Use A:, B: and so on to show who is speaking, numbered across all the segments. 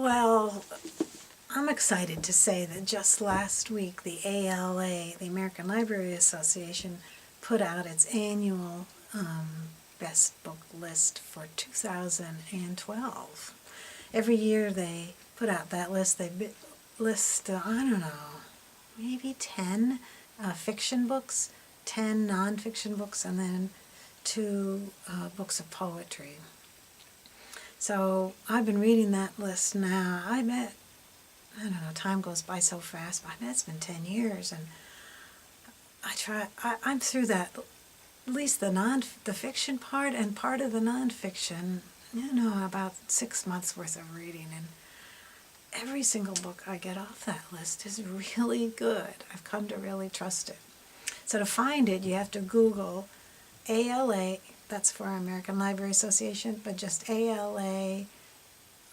A: Well, I'm excited to say that just last week the ALA, the American Library Association, put out its annual best book list for 2012. Every year they put out that list. They list, I don't know, maybe 10 fiction books, 10 nonfiction books, and then 2 books of poetry. So I've been reading that list now. I don't know, time goes by so fast, but I bet it's been 10 years, and I'm through that, at least the fiction part and part of the nonfiction, about 6 months worth of reading, and every single book I get off that list is really good. I've come to really trust it. So to find it, you have to Google ALA, that's for American Library Association, but just ALA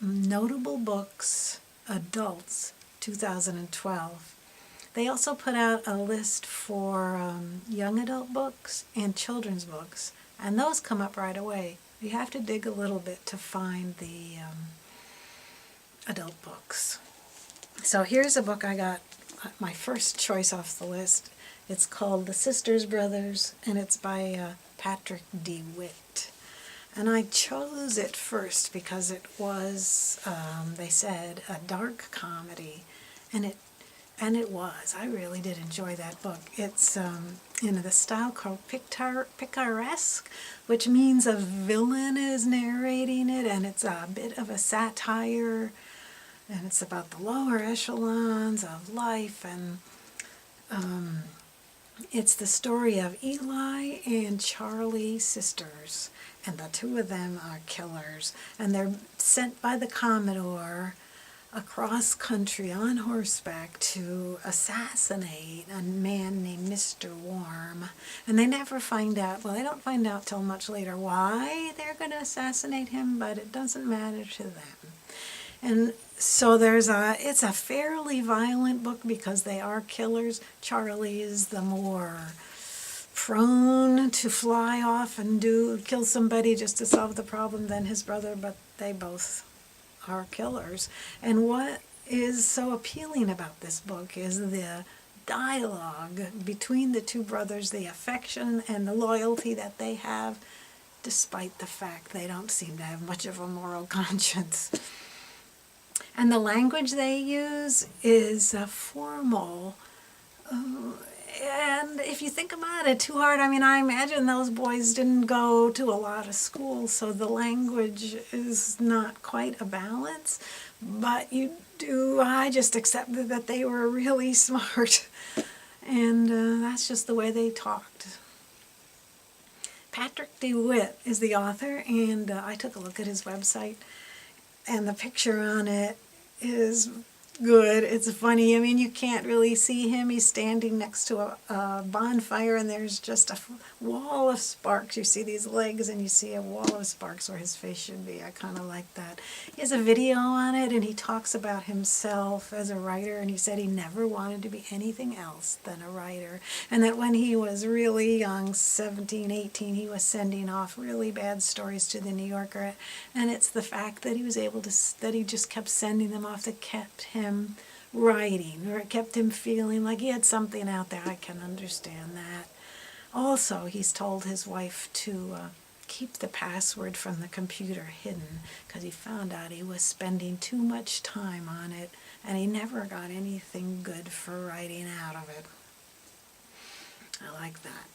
A: Notable Books Adults 2012. They also put out a list for young adult books and children's books, and those come up right away. You have to dig a little bit to find the adult books. So here's a book I got, my first choice off the list. It's called The Sisters Brothers, and it's by Patrick deWitt. And I chose it first because it was, they said, a dark comedy, and it was. I really did enjoy that book. It's in the style called picaresque, which means a villain is narrating it, and it's a bit of a satire, and it's about the lower echelons of life, and it's the story of Eli and Charlie sisters, and the 2 of them are killers, and they're sent by the Commodore across country on horseback to assassinate a man named Mr. Warm. And they never find out, well, they don't find out till much later why they're going to assassinate him, but it doesn't matter to them. And so it's a fairly violent book because they are killers. Charlie is the more prone to fly off and kill somebody just to solve the problem than his brother, but they both are killers. And what is so appealing about this book is the dialogue between the 2 brothers, the affection and the loyalty that they have, despite the fact they don't seem to have much of a moral conscience. And the language they use is formal. And if you think about it too hard, I imagine those boys didn't go to a lot of school, so the language is not quite a balance. But I just accepted that they were really smart. And that's just the way they talked. Patrick deWitt is the author, and I took a look at his website, and the picture on it is good. It's funny. You can't really see him. He's standing next to a bonfire, and there's just a wall of sparks. You see these legs, and you see a wall of sparks where his face should be. I kind of like that. He has a video on it, and he talks about himself as a writer, and he said he never wanted to be anything else than a writer, and that when he was really young, 17, 18, he was sending off really bad stories to the New Yorker, and it's the fact that he was able to, that he just kept sending them off that kept him writing, or it kept him feeling like he had something out there. I can understand that. Also, he's told his wife to keep the password from the computer hidden because he found out he was spending too much time on it, and he never got anything good for writing out of it. I like that.